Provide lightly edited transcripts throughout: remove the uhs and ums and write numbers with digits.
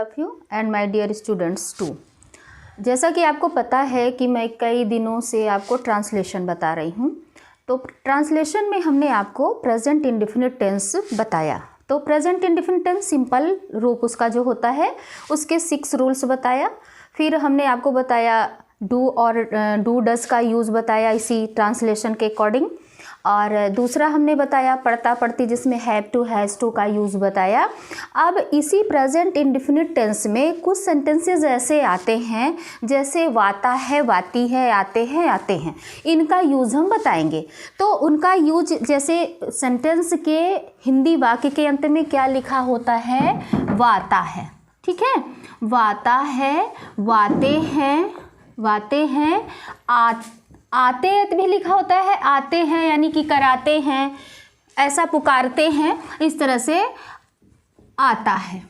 Of you and my dear students too. जैसा कि आपको पता है कि मैं कई दिनों से आपको ट्रांसलेशन बता रही हूँ। तो ट्रांसलेशन में हमने आपको प्रेजेंट इंडेफिनिट टेंस बताया। तो प्रेजेंट इंडेफिनिट टेंस सिंपल रूप उसका जो होता है उसके 6 रूल्स बताया। फिर हमने आपको बताया डू और डू डस का यूज़ बताया इसी ट्रांसलेशन के अकॉर्डिंग। और दूसरा हमने बताया पढ़ता पढ़ती जिसमें हैव टू हैज़ टू का यूज़ बताया। अब इसी प्रेजेंट इंडेफिनिट टेंस में कुछ सेंटेंसेस ऐसे आते हैं जैसे वाता है, वाती है, आते हैं, इनका यूज़ हम बताएंगे। तो उनका यूज जैसे सेंटेंस के हिंदी वाक्य के अंत में क्या लिखा होता है, वाता है, ठीक है, वाता है, वाते हैं, आते भी लिखा होता है, आते हैं यानी कि कराते हैं, ऐसा पुकारते हैं, इस तरह से आता है।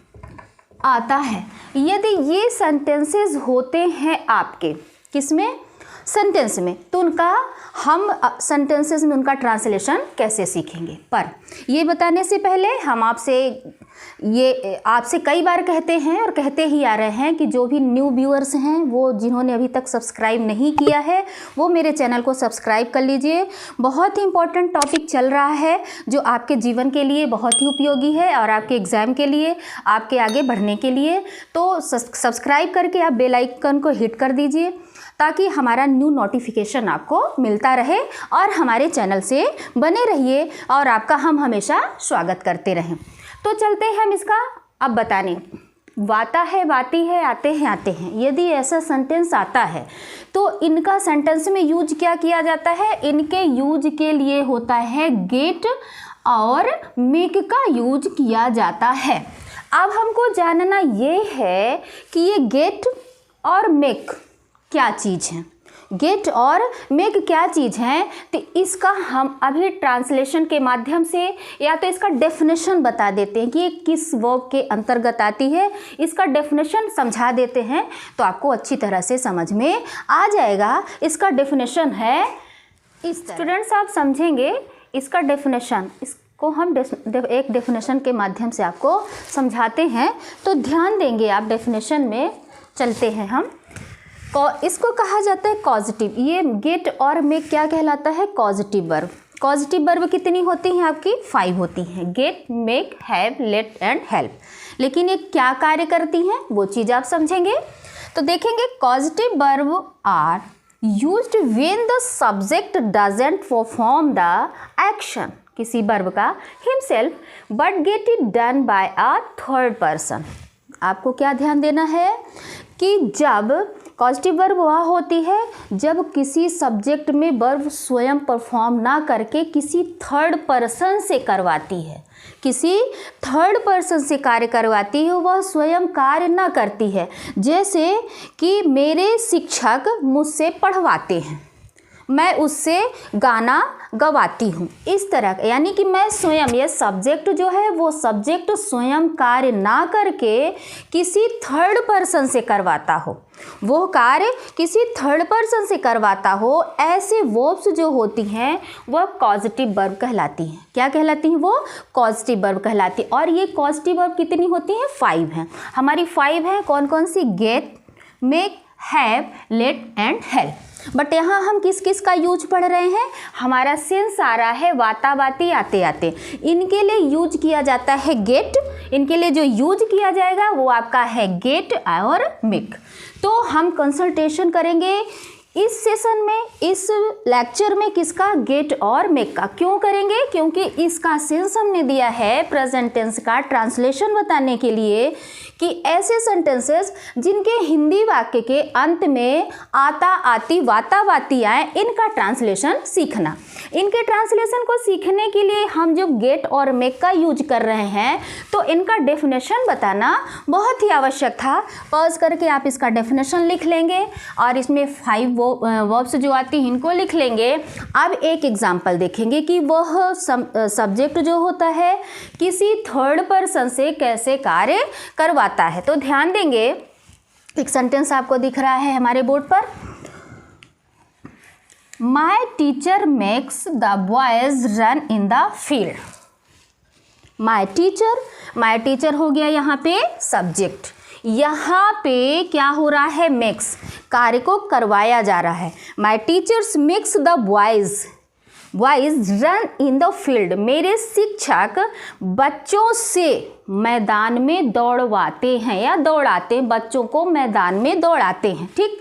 यदि ये सेंटेंसेस होते हैं आपके किसमें, सेंटेंस में, तो उनका हम सेंटेंसेस में उनका ट्रांसलेशन कैसे सीखेंगे। पर ये बताने से पहले हम आपसे कई बार कहते हैं और कहते ही आ रहे हैं कि जो भी न्यू व्यूअर्स हैं वो जिन्होंने अभी तक सब्सक्राइब नहीं किया है वो मेरे चैनल को सब्सक्राइब कर लीजिए। बहुत ही इम्पोर्टेंट टॉपिक चल रहा है जो आपके जीवन के लिए बहुत ही उपयोगी है और आपके एग्ज़ाम के लिए, आपके आगे बढ़ने के लिए। तो सब्सक्राइब करके आप बेल आइकन को हिट कर दीजिए ताकि हमारा न्यू नोटिफिकेशन आपको मिलता रहे और हमारे चैनल से बने रहिए और आपका हम हमेशा स्वागत करते रहें। तो चलते हैं हम इसका अब बताने। वाता है, वाती है, आते हैं। यदि ऐसा सेंटेंस आता है तो इनका सेंटेंस में यूज क्या किया जाता है, इनके यूज के लिए होता है गेट और मेक का यूज किया जाता है। अब हमको जानना ये है कि ये गेट और मेक क्या चीज़ है, गेट और मेक क्या चीज़ है। तो इसका हम अभी ट्रांसलेशन के माध्यम से या तो इसका डेफिनेशन बता देते हैं कि ये किस वर्ब के अंतर्गत आती है, इसका डेफिनेशन समझा देते हैं तो आपको अच्छी तरह से समझ में आ जाएगा। इसका डेफिनेशन है इस स्टूडेंट्स, आप समझेंगे इसका डेफिनेशन, इसको हम एक डेफिनेशन के माध्यम से आपको समझाते हैं तो ध्यान देंगे आप। डेफिनेशन में चलते हैं हम। इसको कहा जाता है कॉजेटिव। ये गेट और मेक क्या कहलाता है, कॉजेटिव वर्ब। कॉजेटिव वर्ब कितनी होती हैं आपकी, 5 होती हैं, get, make, have, let and help. लेकिन ये क्या कार्य करती हैं वो चीज़ आप समझेंगे। तो देखेंगे causative verb are used when the subject doesn't perform the action, किसी वर्ब का himself but get it done by a third person. आपको क्या ध्यान देना है कि जब पॉजिटिव वर्ब वह होती है जब किसी सब्जेक्ट में वर्ब स्वयं परफॉर्म ना करके किसी थर्ड पर्सन से करवाती है, किसी थर्ड पर्सन से कार्य करवाती है, वह स्वयं कार्य ना करती है। जैसे कि मेरे शिक्षक मुझसे पढ़वाते हैं, मैं उससे गाना गवाती हूँ, इस तरह। यानी कि मैं स्वयं, ये सब्जेक्ट जो है वो सब्जेक्ट स्वयं कार्य ना करके किसी थर्ड पर्सन से करवाता हो, वो कार्य किसी थर्ड पर्सन से करवाता हो, ऐसे वर्ब्स जो होती हैं वह कॉजेटिव वर्ब कहलाती हैं। क्या कहलाती हैं वो, कॉजेटिव वर्ब कहलाती है। और ये कॉजेटिव वर्ब कितनी होती हैं, 5 हैं हमारी। 5 हैं कौन कौन सी, get, make, have, let and help. But यहाँ हम किस किस का यूज पढ़ रहे हैं, हमारा सेंस आ रहा है वाता, वाती, आते। इनके लिए यूज किया जाता है गेट, इनके लिए जो यूज किया जाएगा वो आपका है गेट और मेक। तो हम कंसल्टेशन करेंगे इस सेशन में, इस लेक्चर में किसका, गेट और मेक का। क्यों करेंगे, क्योंकि इसका सेंस हमने दिया है प्रेजेंट टेंस का ट्रांसलेशन बताने के लिए कि ऐसे सेंटेंसेस जिनके हिंदी वाक्य के अंत में आता, आती, वाता, वाती आए, इनका ट्रांसलेशन सीखना। इनके ट्रांसलेशन को सीखने के लिए हम जो गेट और मेक का यूज कर रहे हैं तो इनका डेफिनेशन बताना बहुत ही आवश्यक था। पॉज करके आप इसका डेफिनेशन लिख लेंगे और इसमें 5 वर्ब्स जो आती हैं इनको लिख लेंगे। अब एक एग्जाम्पल देखेंगे कि वह सब्जेक्ट जो होता है किसी थर्ड पर्सन से कैसे कार्य करवाता है। तो ध्यान देंगे, एक सेंटेंस आपको दिख रहा है हमारे बोर्ड पर, my teacher makes the boys run in the field. My teacher हो गया यहाँ पे सब्जेक्ट, यहाँ पे क्या हो रहा है, मिक्स कार्य को करवाया जा रहा है। My teachers mix the boys run in the field, मेरे शिक्षक बच्चों से मैदान में दौड़वाते हैं या दौड़ाते हैं, बच्चों को मैदान में दौड़ाते हैं। ठीक,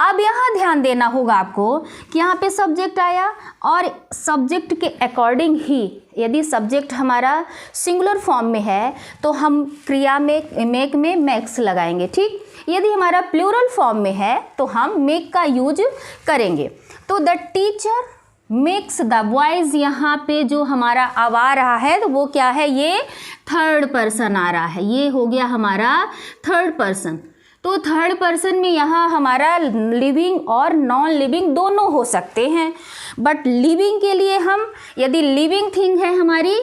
अब यहाँ ध्यान देना होगा आपको कि यहाँ पे सब्जेक्ट आया और सब्जेक्ट के अकॉर्डिंग ही, यदि सब्जेक्ट हमारा सिंगुलर फॉर्म में है तो हम क्रिया में मेक में मैक्स लगाएंगे। ठीक, यदि हमारा प्लूरल फॉर्म में है तो हम मेक का यूज करेंगे। तो the teacher makes the boys, यहाँ पे जो हमारा अब आ रहा है तो वो क्या है, ये थर्ड पर्सन आ रहा है, ये हो गया हमारा थर्ड पर्सन। तो थर्ड पर्सन में यहाँ हमारा लिविंग और नॉन लिविंग दोनों हो सकते हैं, बट लिविंग के लिए हम, यदि लिविंग थिंग है हमारी,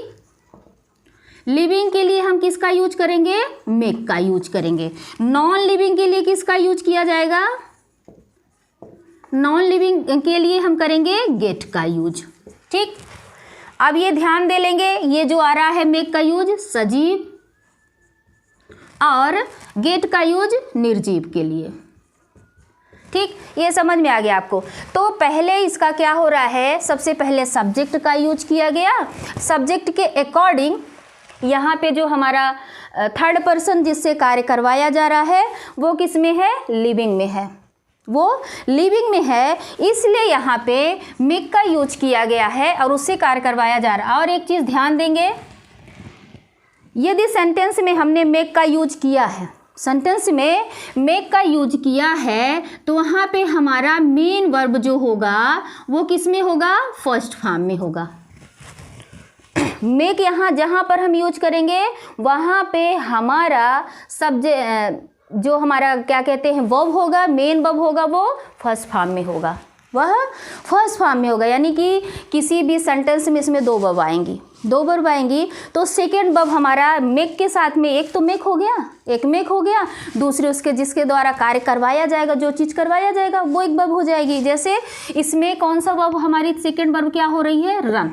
लिविंग के लिए हम किसका यूज करेंगे, मेक का यूज करेंगे। नॉन लिविंग के लिए किसका यूज किया जाएगा, नॉन लिविंग के लिए हम करेंगे गेट का यूज। ठीक, अब ये ध्यान दे लेंगे, ये जो आ रहा है मेक का यूज सजीव और गेट का यूज निर्जीव के लिए। ठीक, ये समझ में आ गया आपको। तो पहले इसका क्या हो रहा है, सबसे पहले सब्जेक्ट का यूज किया गया, सब्जेक्ट के अकॉर्डिंग यहाँ पे जो हमारा थर्ड पर्सन जिससे कार्य करवाया जा रहा है वो किस में है, लिविंग में है, वो लिविंग में है, इसलिए यहाँ पे मेक का यूज किया गया है और उससे कार्य करवाया जा रहा है। और एक चीज़ ध्यान देंगे, यदि सेंटेंस में हमने मेक का यूज किया है, सेंटेंस में मेक का यूज किया है तो वहाँ पे हमारा मेन वर्ब जो होगा वो किस में होगा, फर्स्ट फॉर्म में होगा। मेक यहाँ जहाँ पर हम यूज करेंगे वहाँ पे हमारा सब्जेक्ट जो हमारा क्या कहते हैं वर्ब होगा, मेन वर्ब होगा, वो फर्स्ट फॉर्म में होगा, वह फर्स्ट फॉर्म में होगा। यानी कि किसी भी सेंटेंस में इसमें दो वर्ब आएंगी, दो वर्ब आएंगी तो सेकेंड वर्ब हमारा मेक के साथ में, एक तो मेक हो गया, एक मेक हो गया, दूसरे उसके जिसके द्वारा कार्य करवाया जाएगा, जो चीज़ करवाया जाएगा वो एक वर्ब हो जाएगी। जैसे इसमें कौन सा वर्ब हमारी सेकेंड वर्ब क्या हो रही है, रन,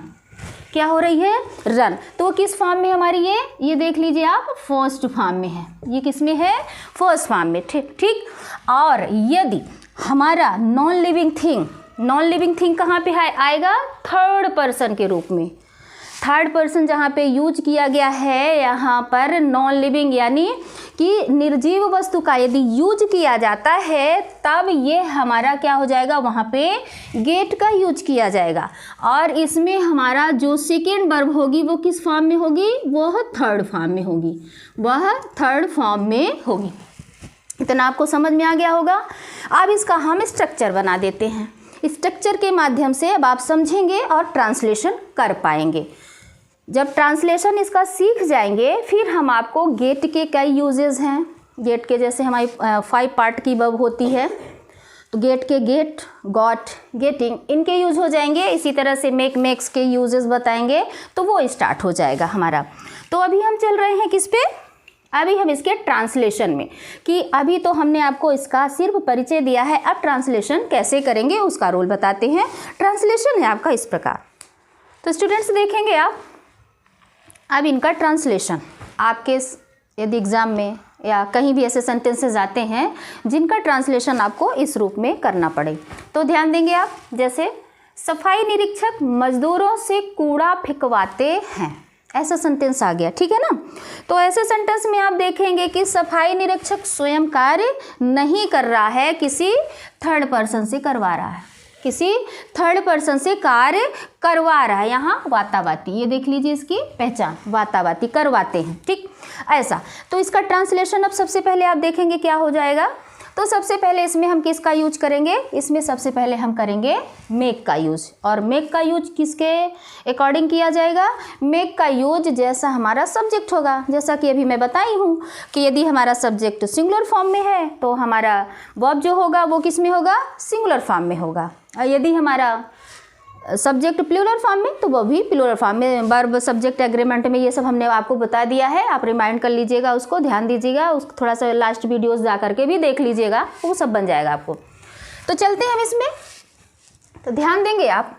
क्या हो रही है, रन। तो वो किस फॉर्म में हमारी, ये देख लीजिए आप, फर्स्ट फॉर्म में है, ये किस में है, फर्स्ट फॉर्म में। ठीक ठीक, और यदि हमारा नॉन लिविंग थिंग कहाँ पे है, आएगा थर्ड पर्सन के रूप में। थर्ड पर्सन जहाँ पे यूज किया गया है यहाँ पर नॉन लिविंग यानी कि निर्जीव वस्तु का यदि यूज किया जाता है तब ये हमारा क्या हो जाएगा, वहाँ पे गेट का यूज किया जाएगा। और इसमें हमारा जो सेकेंड वर्ब होगी वो किस फॉर्म में होगी, वह थर्ड फॉर्म में होगी, वह थर्ड फॉर्म में होगी। इतना आपको समझ में आ गया होगा। अब इसका हम स्ट्रक्चर बना देते हैं, स्ट्रक्चर के माध्यम से अब आप समझेंगे और ट्रांसलेशन कर पाएंगे। जब ट्रांसलेशन इसका सीख जाएंगे फिर हम आपको गेट के कई यूजेस हैं, गेट के जैसे हमारी 5 पार्ट की वर्ब होती है तो गेट के गेट, गॉट, गेटिंग, इनके यूज हो जाएंगे। इसी तरह से मेक, मेक्स के यूजेस बताएंगे तो वो स्टार्ट हो जाएगा हमारा। तो अभी हम चल रहे हैं किस पे, अभी हम इसके ट्रांसलेशन में, कि अभी तो हमने आपको इसका सिर्फ परिचय दिया है, अब ट्रांसलेशन कैसे करेंगे उसका रोल बताते हैं। ट्रांसलेशन है आपका इस प्रकार, तो स्टूडेंट्स देखेंगे आप अब इनका ट्रांसलेशन। आपके यदि एग्ज़ाम में या कहीं भी ऐसे सेंटेंसेस आते हैं जिनका ट्रांसलेशन आपको इस रूप में करना पड़े तो ध्यान देंगे आप। जैसे सफाई निरीक्षक मजदूरों से कूड़ा फेंकवाते हैं, ऐसा सेंटेंस आ गया, ठीक है ना। तो ऐसे सेंटेंस में आप देखेंगे कि सफाई निरीक्षक स्वयं कार्य नहीं कर रहा है, किसी थर्ड पर्सन से करवा रहा है, किसी थर्ड पर्सन से कार्य करवा रहा है। यहाँ वातावाती, ये देख लीजिए इसकी पहचान, वातावाती, करवाते हैं, ठीक ऐसा। तो इसका ट्रांसलेशन अब सबसे पहले आप देखेंगे क्या हो जाएगा। तो सबसे पहले इसमें हम किसका यूज करेंगे, इसमें सबसे पहले हम करेंगे मेक का यूज। और मेक का यूज किसके अकॉर्डिंग किया जाएगा, मेक का यूज जैसा हमारा सब्जेक्ट होगा। जैसा कि अभी मैं बताई हूँ कि यदि हमारा सब्जेक्ट सिंगुलर फॉर्म में है तो हमारा वर्ब जो होगा वो किस में होगा, सिंगुलर फॉर्म में होगा। और यदि हमारा सब्जेक्ट प्लूरल फॉर्म में तो वो भी प्लूरल फॉर्म में। वर्ब, सब्जेक्ट, एग्रीमेंट में ये सब हमने आपको बता दिया है, आप रिमाइंड कर लीजिएगा, उसको ध्यान दीजिएगा, उसको थोड़ा सा लास्ट वीडियोस जा करके भी देख लीजिएगा, वो सब बन जाएगा आपको। तो चलते हैं हम इसमें, तो ध्यान देंगे आप।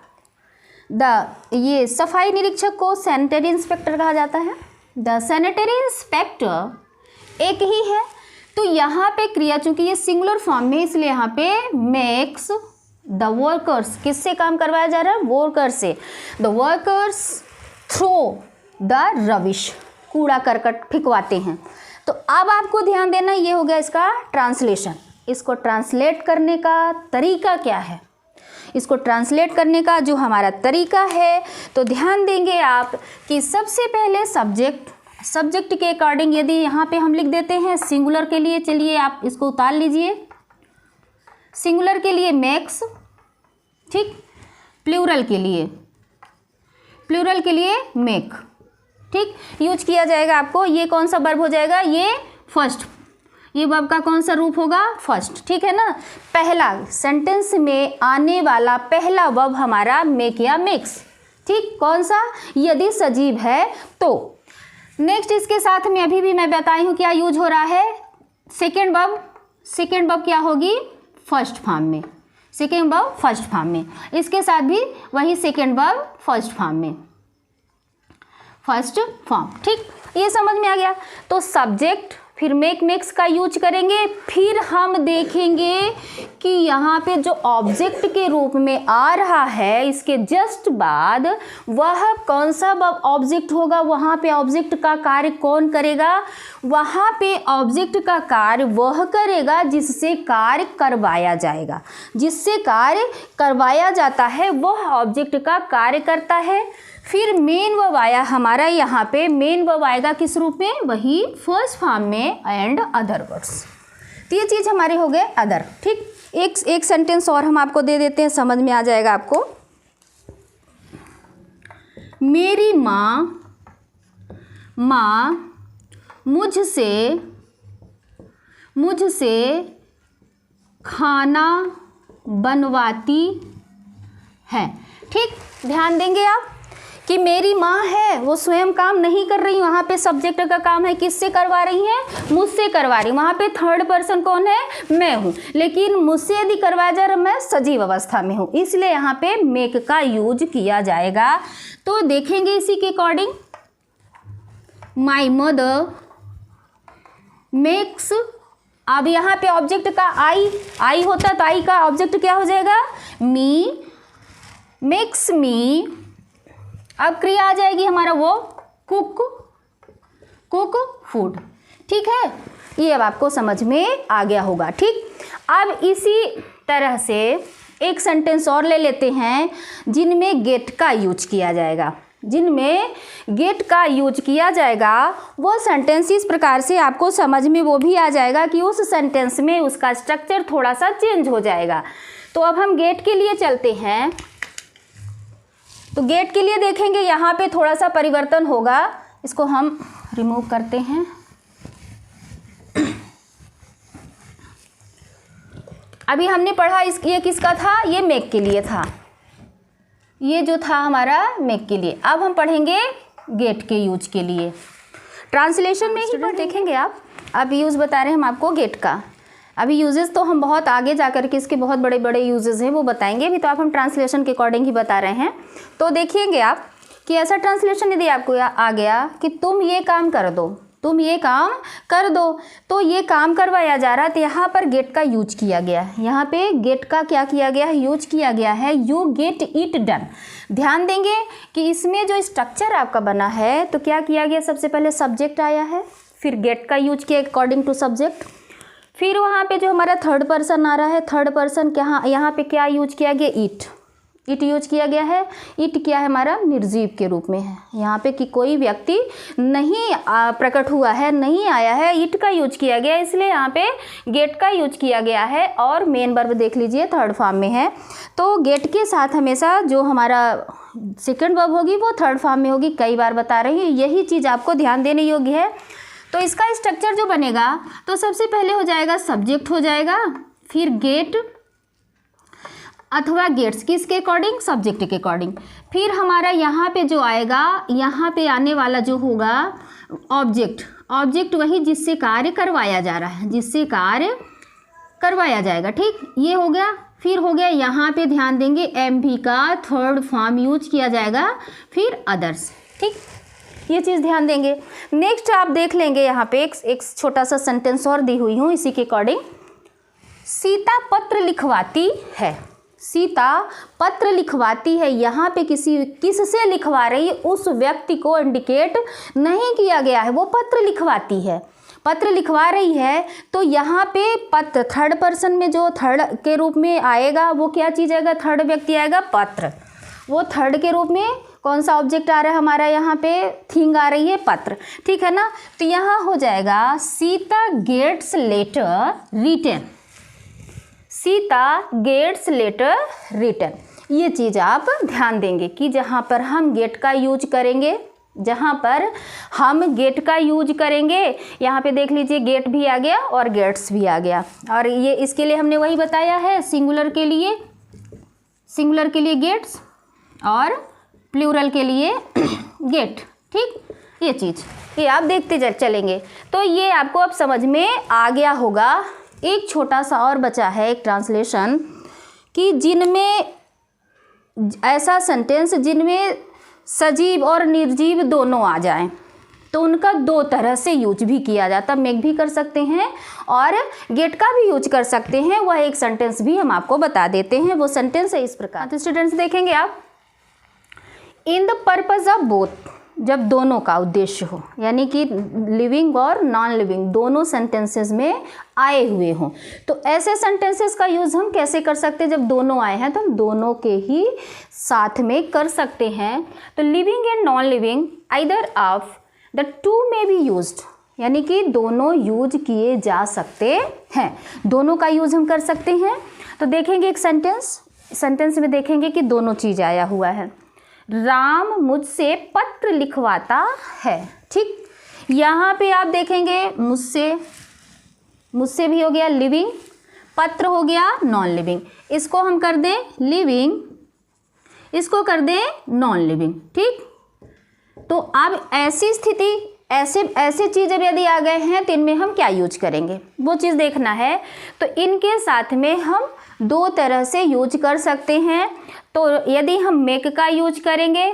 ये सफाई निरीक्षक को सैनिटरी इंस्पेक्टर कहा जाता है। द सैनिटरी इंस्पेक्टर एक ही है, तो यहाँ पे क्रिया चूंकि ये सिंगुलर फॉर्म में, इसलिए यहाँ पे मेक्स द वर्कर्स, किससे काम करवाया जा रहा है, वर्कर से। द वर्कर्स थ्रो द रविश, कूड़ा करकट फेंकवाते हैं। तो अब आपको ध्यान देना, ये हो गया इसका ट्रांसलेशन। इसको ट्रांसलेट करने का तरीका क्या है, इसको ट्रांसलेट करने का जो हमारा तरीका है, तो ध्यान देंगे आप कि सबसे पहले सब्जेक्ट के अकॉर्डिंग यदि यहाँ पे हम लिख देते हैं सिंगुलर के लिए, चलिए आप इसको उतार लीजिए, सिंगुलर के लिए मैक्स, ठीक, प्लूरल के लिए मेक, ठीक, यूज किया जाएगा आपको। ये कौन सा वर्ब हो जाएगा, ये फर्स्ट, ये वर्ब का कौन सा रूप होगा, फर्स्ट, ठीक है ना। पहला सेंटेंस में आने वाला पहला वर्ब हमारा मेक या मेक्स, ठीक, कौन सा, यदि सजीव है तो। नेक्स्ट इसके साथ में अभी भी मैं बताई हूँ क्या यूज हो रहा है, सेकेंड वर्ब क्या होगी, फर्स्ट फॉर्म में, सेकेंड वर्ब फर्स्ट फॉर्म में। इसके साथ भी वही सेकेंड वर्ब फर्स्ट फॉर्म, ठीक, ये समझ में आ गया। तो सब्जेक्ट फिर मेक्स का यूज करेंगे, फिर हम देखेंगे कि यहाँ पे जो ऑब्जेक्ट के रूप में आ रहा है इसके जस्ट बाद वह कौन सा ऑब्जेक्ट होगा, वहाँ पे ऑब्जेक्ट का कार्य कौन करेगा, वहाँ पे ऑब्जेक्ट का कार्य वह करेगा जिससे कार्य करवाया जाएगा, जिससे कार्य करवाया जाता है वह ऑब्जेक्ट का कार्य करता है। फिर मेन वर्ब आया हमारा, यहाँ पे मेन वर्ब आएगा किस रूप में, वही फर्स्ट फॉर्म में, एंड अदर वर्ड्स। तो ये चीज़ हमारे हो गए अदर, ठीक। एक सेंटेंस और हम आपको दे देते हैं, समझ में आ जाएगा आपको। मेरी माँ मुझसे खाना बनवाती है, ठीक। ध्यान देंगे आप कि मेरी माँ है, वो स्वयं काम नहीं कर रही, वहाँ पे सब्जेक्ट का काम है, किससे करवा रही हैं, मुझसे करवा रही। वहाँ पे थर्ड पर्सन कौन है, मैं हूँ, लेकिन मुझसे यदि करवाया जा रहा, मैं सजीव अवस्था में हूँ, इसलिए यहाँ पे मेक का यूज किया जाएगा। तो देखेंगे इसी के अकॉर्डिंग, माई मदर मेक्स, अब यहाँ पे ऑब्जेक्ट का आई होता तो आई का ऑब्जेक्ट क्या हो जाएगा, मी, मेक्स मी। अब क्रिया आ जाएगी हमारा वो कुक फूड, ठीक है। ये अब आपको समझ में आ गया होगा, ठीक। अब इसी तरह से एक सेंटेंस और ले लेते हैं जिनमें गेट का यूज किया जाएगा, वो सेंटेंस इस प्रकार से आपको समझ में वो भी आ जाएगा कि उस सेंटेंस में उसका स्ट्रक्चर थोड़ा सा चेंज हो जाएगा। तो अब हम गेट के लिए चलते हैं, तो गेट के लिए देखेंगे यहाँ पे थोड़ा सा परिवर्तन होगा, इसको हम रिमूव करते हैं। अभी हमने पढ़ा ये किसका था, ये मेक के लिए था, ये जो था हमारा मेक के लिए। अब हम पढ़ेंगे गेट के यूज के लिए, ट्रांसलेशन में ही देखेंगे आप। अब यूज बता रहे हैं हम आपको गेट का, अभी यूजेस तो हम बहुत आगे जा कर के इसके बहुत बड़े बड़े यूजेस हैं वो बताएंगे, अभी तो आप हम ट्रांसलेशन के अकॉर्डिंग ही बता रहे हैं। तो देखिएंगे आप कि ऐसा ट्रांसलेशन यदि आपको आ गया कि तुम ये काम कर दो, तो ये काम करवाया जा रहा है, तो यहाँ पर गेट का यूज किया गया है। यहाँ पे गेट का क्या किया गया है, यूज किया गया है, यू गेट इट डन। ध्यान देंगे कि इसमें जो स्ट्रक्चर आपका बना है, तो क्या किया गया, सबसे पहले सब्जेक्ट आया है, फिर गेट का यूज किया अकॉर्डिंग टू सब्जेक्ट, फिर वहाँ पे जो हमारा थर्ड पर्सन आ रहा है, थर्ड पर्सन क्या, यहाँ पे क्या यूज किया गया, इट यूज किया गया है। इट क्या है, हमारा निर्जीव के रूप में है, यहाँ पे कि कोई व्यक्ति नहीं प्रकट हुआ है, नहीं आया है, इट का यूज किया गया, इसलिए यहाँ पे गेट का यूज किया गया है। और मेन वर्ब देख लीजिए थर्ड फॉर्म में है, तो गेट के साथ हमेशा जो हमारा सेकंड वर्ब होगी वो थर्ड फॉर्म में होगी, कई बार बता रही हूँ, यही चीज़ आपको ध्यान देने योग्य है। तो इसका स्ट्रक्चर जो बनेगा, तो सबसे पहले हो जाएगा सब्जेक्ट हो जाएगा, फिर गेट अथवा गेट्स, किसके अकॉर्डिंग, सब्जेक्ट के अकॉर्डिंग। फिर हमारा यहाँ पे जो आएगा, यहाँ पे आने वाला जो होगा ऑब्जेक्ट वही जिससे कार्य करवाया जा रहा है, जिससे कार्य करवाया जाएगा, ठीक, ये हो गया। फिर हो गया यहाँ पे ध्यान देंगे एम भी का थर्ड फॉर्म यूज किया जाएगा, फिर अदर्स, ठीक। ये चीज़ ध्यान देंगे। नेक्स्ट आप देख लेंगे यहाँ पे एक छोटा सा सेंटेंस और दी हुई हूँ इसी के अकॉर्डिंग। सीता पत्र लिखवाती है, सीता पत्र लिखवाती है, यहाँ पे किससे लिखवा रही है उस व्यक्ति को इंडिकेट नहीं किया गया है, वो पत्र लिखवाती है, पत्र लिखवा रही है। तो यहाँ पे पत्र थर्ड पर्सन में जो थर्ड के रूप में आएगा वो क्या चीज़ आएगा, थर्ड व्यक्ति आएगा पत्र। वो थर्ड के रूप में कौन सा ऑब्जेक्ट आ रहा है हमारा, यहाँ पे थिंग आ रही है पत्र, ठीक है ना। तो यहाँ हो जाएगा Sita gets letter written, Sita gets letter written. ये चीज़ आप ध्यान देंगे कि जहाँ पर हम गेट का यूज करेंगे, जहाँ पर हम गेट का यूज करेंगे, यहाँ पे देख लीजिए गेट भी आ गया और गेट्स भी आ गया। और ये इसके लिए हमने वही बताया है, सिंगुलर के लिए गेट्स और प्लूरल के लिए गेट, ठीक। ये चीज़ ये आप देखते चलेंगे तो ये आपको अब समझ में आ गया होगा। एक छोटा सा और बचा है एक ट्रांसलेशन कि जिनमें ऐसा सेंटेंस जिनमें सजीव और निर्जीव दोनों आ जाएं तो उनका दो तरह से यूज भी किया जाता, मेक भी कर सकते हैं और गेट का भी यूज कर सकते हैं। वह एक सेंटेंस भी हम आपको बता देते हैं, वो सेंटेंस है इस प्रकार। तो स्टूडेंट्स देखेंगे आप, in the purpose of both, जब दोनों का उद्देश्य हो, यानी कि लिविंग और नॉन लिविंग दोनों सेंटेंसेस में आए हुए हों, तो ऐसे सेंटेंसेस का यूज़ हम कैसे कर सकते हैं, जब दोनों आए हैं तो हम दोनों के ही साथ में कर सकते हैं। तो living and non living either of the two में बी यूज्ड, यानी कि दोनों यूज किए जा सकते हैं, दोनों का यूज हम कर सकते हैं। तो देखेंगे एक सेंटेंस में देखेंगे कि दोनों चीज़ आया हुआ है। राम मुझसे पत्र लिखवाता है, ठीक। यहाँ पे आप देखेंगे मुझसे भी हो गया लिविंग, पत्र हो गया नॉन लिविंग, इसको हम कर दें लिविंग, इसको कर दें नॉन लिविंग, ठीक। तो अब ऐसी स्थिति ऐसे चीज़ जब यदि आ गए हैं तो इनमें हम क्या यूज करेंगे वो चीज़ देखना है। तो इनके साथ में हम दो तरह से यूज कर सकते हैं। तो यदि हम मेक का यूज करेंगे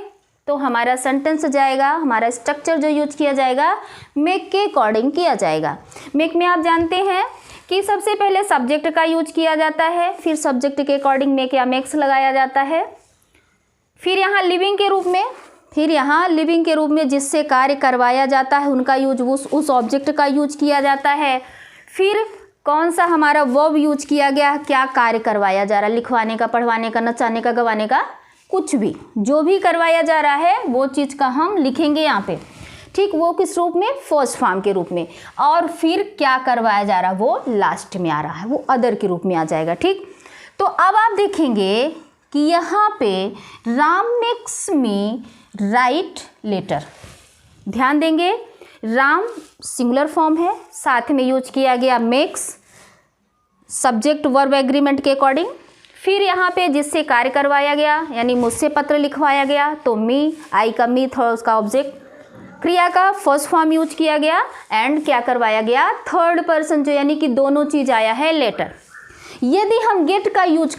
तो हमारा सेंटेंस जाएगा, हमारा स्ट्रक्चर जो यूज किया जाएगा मेक के अकॉर्डिंग किया जाएगा। मेक में आप जानते हैं कि सबसे पहले सब्जेक्ट का यूज किया जाता है, फिर सब्जेक्ट के अकॉर्डिंग मेक या मेक्स लगाया जाता है, फिर यहाँ लिविंग के रूप में जिससे कार्य करवाया जाता है उनका यूज उस ऑब्जेक्ट का यूज किया जाता है। फिर कौन सा हमारा वर्ब यूज किया गया, क्या कार्य करवाया जा रहा है, लिखवाने का, पढ़वाने का, नचाने का, गवाने का, कुछ भी जो भी करवाया जा रहा है वो चीज़ का हम लिखेंगे यहाँ पे, ठीक। वो किस रूप में, फर्स्ट फॉर्म के रूप में। और फिर क्या करवाया जा रहा है वो लास्ट में आ रहा है, वो अदर के रूप में आ जाएगा, ठीक। तो अब आप देखेंगे कि यहाँ पे Ram makes me write letter, ध्यान देंगे राम सिंगुलर फॉर्म है, साथ में यूज किया गया मेक्स सब्जेक्ट वर्ब एग्रीमेंट के अकॉर्डिंग। फिर यहाँ पे जिससे कार्य करवाया गया यानी मुझसे पत्र लिखवाया गया तो मी, आई का मी था उसका ऑब्जेक्ट, क्रिया का फर्स्ट फॉर्म यूज किया गया एंड क्या करवाया गया थर्ड पर्सन जो यानी कि दोनों चीज आया है लेटर। यदि हम गेट का यूज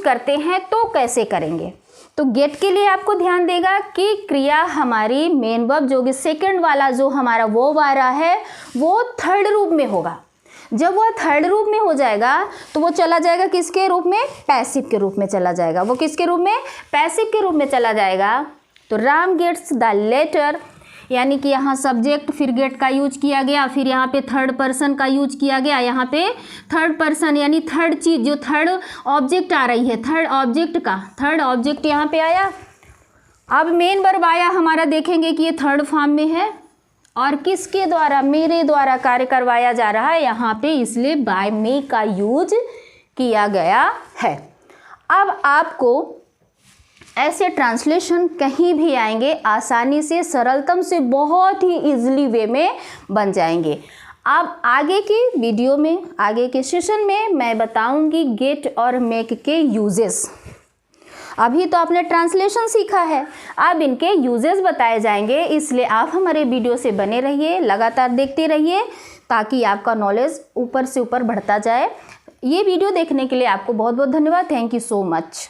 करते हैं तो कैसे करेंगे, तो गेट के लिए आपको ध्यान देगा कि क्रिया हमारी मेन वर्ब जो कि सेकंड वाला जो हमारा वर्ब आ रहा है वो थर्ड रूप में होगा। जब वह थर्ड रूप में हो जाएगा तो वो चला जाएगा किसके रूप में, पैसिव के रूप में चला जाएगा। वो किसके रूप में, पैसिव के रूप में चला जाएगा। तो राम गेट्स द लेटर, यानी कि यहाँ सब्जेक्ट फिर गेट का यूज किया गया, फिर यहाँ पे थर्ड पर्सन का यूज किया गया। यहाँ पे थर्ड पर्सन यानी थर्ड चीज जो थर्ड ऑब्जेक्ट आ रही है, थर्ड ऑब्जेक्ट यहाँ पे आया। अब मेन वर्ब आया हमारा, देखेंगे कि ये थर्ड फॉर्म में है और किसके द्वारा, मेरे द्वारा कार्य करवाया जा रहा है यहाँ पे, इसलिए बाय मी का यूज किया गया है। अब आपको ऐसे ट्रांसलेशन कहीं भी आएंगे आसानी से, सरलतम से, बहुत ही इजीली वे में बन जाएंगे। अब आगे की वीडियो में, आगे के सेशन में मैं बताऊंगी गेट और मेक के यूजेस। अभी तो आपने ट्रांसलेशन सीखा है, अब इनके यूजेस बताए जाएंगे, इसलिए आप हमारे वीडियो से बने रहिए, लगातार देखते रहिए ताकि आपका नॉलेज ऊपर से ऊपर बढ़ता जाए। ये वीडियो देखने के लिए आपको बहुत बहुत धन्यवाद। Thank you so much.